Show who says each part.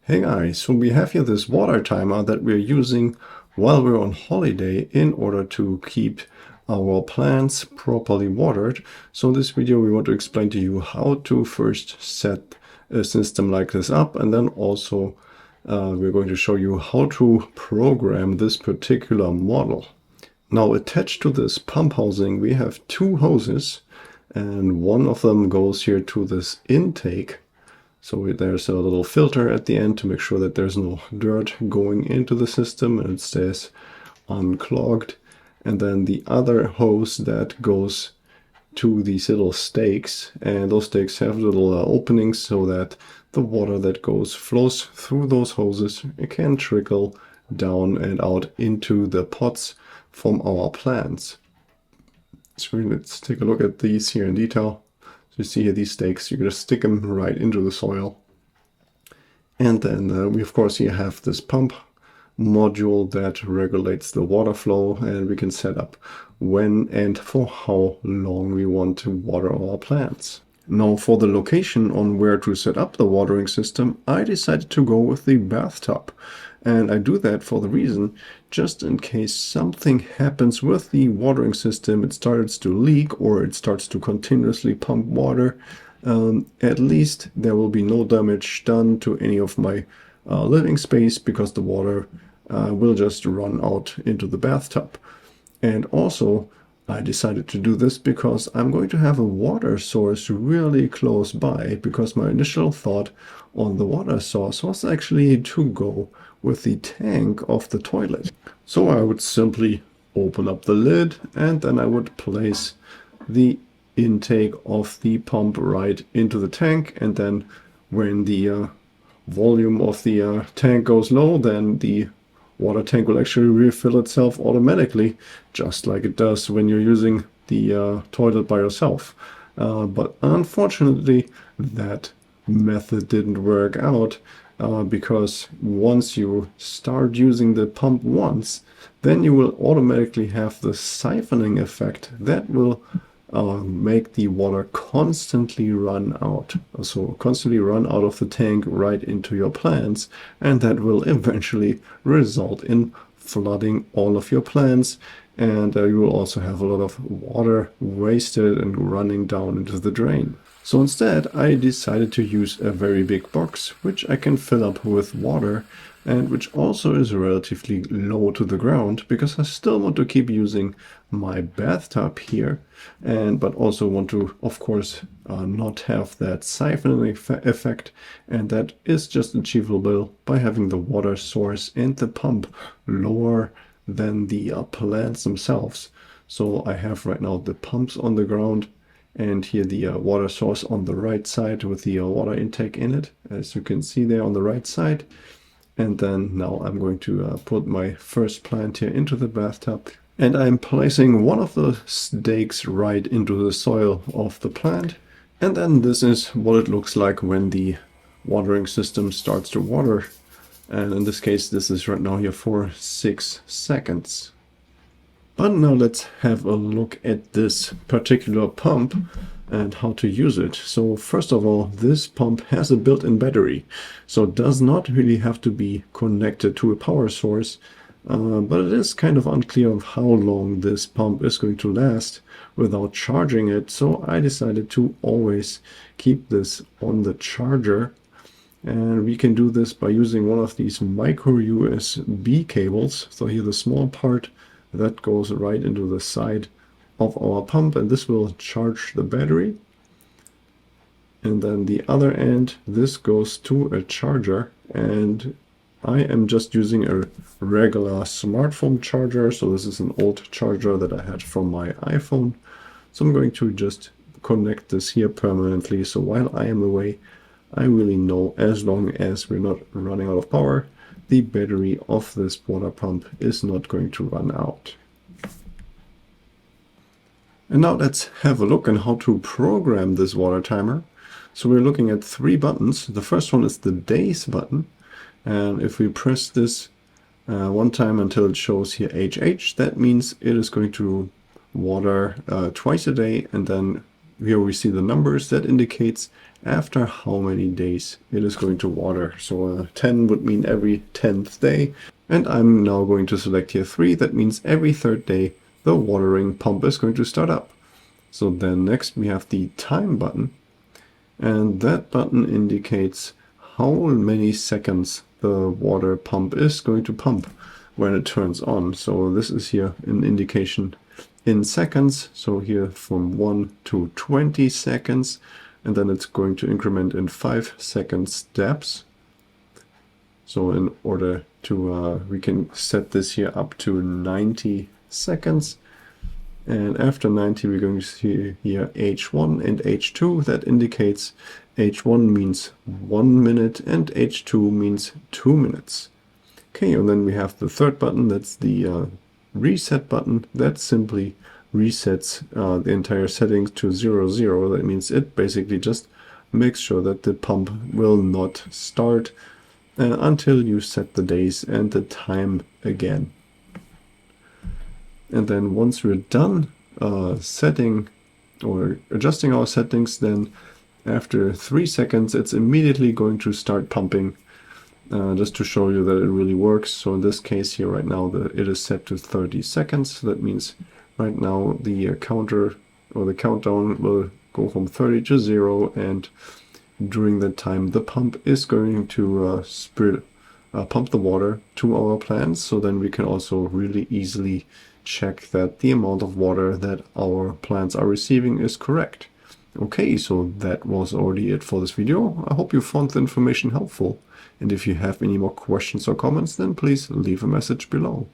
Speaker 1: Hey guys, so we have here this water timer that we're using while we're on holiday in order to keep our plants properly watered. So in this video we want to explain to you how to first set a system like this up, and then also we're going to show you how to program this particular model. Now attached to this pump housing we have two hoses, and one of them goes here to this intake. So there's a little filter at the end to make sure that there's no dirt going into the system and it stays unclogged. And then the other hose that goes to these little stakes, and those stakes have little openings so that the water that flows through those hoses, it can trickle down and out into the pots from our plants. So let's take a look at these here in detail. So you see here these stakes, you can just stick them right into the soil. And then we of course here have this pump module that regulates the water flow, and we can set up when and for how long we want to water our plants. Now for the location on where to set up the watering system, I decided to go with the bathtub. And I do that for the reason, just in case something happens with the watering system, it starts to leak or it starts to continuously pump water, at least there will be no damage done to any of my living space, because the water will just run out into the bathtub. And also I decided to do this because I'm going to have a water source really close by, because my initial thought on the water source was actually to go with the tank of the toilet. So I would simply open up the lid and then I would place the intake of the pump right into the tank, and then when the volume of the tank goes low, then the water tank will actually refill itself automatically, just like it does when you're using the toilet by yourself. But unfortunately that method didn't work out, because once you start using the pump once, then you will automatically have the siphoning effect that will make the water constantly run out. So constantly run out of the tank right into your plants, and that will eventually result in flooding all of your plants, and you will also have a lot of water wasted and running down into the drain. So instead I decided to use a very big box which I can fill up with water, and which also is relatively low to the ground, because I still want to keep using my bathtub here, but also want to of course not have that siphoning effect, and that is just achievable by having the water source and the pump lower than the plants themselves. So I have right now the pumps on the ground, and here the water source on the right side with the water intake in it, as you can see there on the right side. And then now I'm going to put my first plant here into the bathtub, and I'm placing one of the stakes right into the soil of the plant. And then this is what it looks like when the watering system starts to water, and in this case this is right now here for 6 seconds. But now let's have a look at this particular pump and how to use it. So first of all, this pump has a built-in battery, so it does not really have to be connected to a power source, but it is kind of unclear of how long this pump is going to last without charging it. So I decided to always keep this on the charger, and we can do this by using one of these micro USB cables. So here the small part that goes right into the side of our pump, and this will charge the battery. And then the other end, this goes to a charger, and I am just using a regular smartphone charger. So this is an old charger that I had from my iPhone. So I'm going to just connect this here permanently, so while I am away, I really know, as long as we're not running out of power, the battery of this water pump is not going to run out. And now let's have a look at how to program this water timer. So we're looking at 3 buttons. The first one is the days button, and if we press this one time until it shows here HH, that means it is going to water twice a day. And then here we see the numbers that indicates after how many days it is going to water. So 10 would mean every 10th day. And I'm now going to select here 3. That means every 3rd day the watering pump is going to start up. So then next we have the time button. And that button indicates how many seconds the water pump is going to pump when it turns on. So this is here an indication in seconds. So here from 1 to 20 seconds. And then it's going to increment in 5-second steps. So in order to, we can set this here up to 90 seconds. And after 90, we're going to see here H1 and H2. That indicates H1 means 1 minute and H2 means 2 minutes. Okay, and then we have the third button. That's the reset button. That simply resets the entire settings to 00. That means it basically just makes sure that the pump will not start until you set the days and the time again. And then once we're done setting or adjusting our settings, then after 3 seconds, it's immediately going to start pumping, just to show you that it really works. So in this case here right now, it is set to 30 seconds. So that means right now the counter or the countdown will go from 30 to 0. And during that time, the pump is going to pump the water to our plants. So then we can also really easily check that the amount of water that our plants are receiving is correct. Okay, so that was already it for this video. I hope you found the information helpful. And if you have any more questions or comments, then please leave a message below.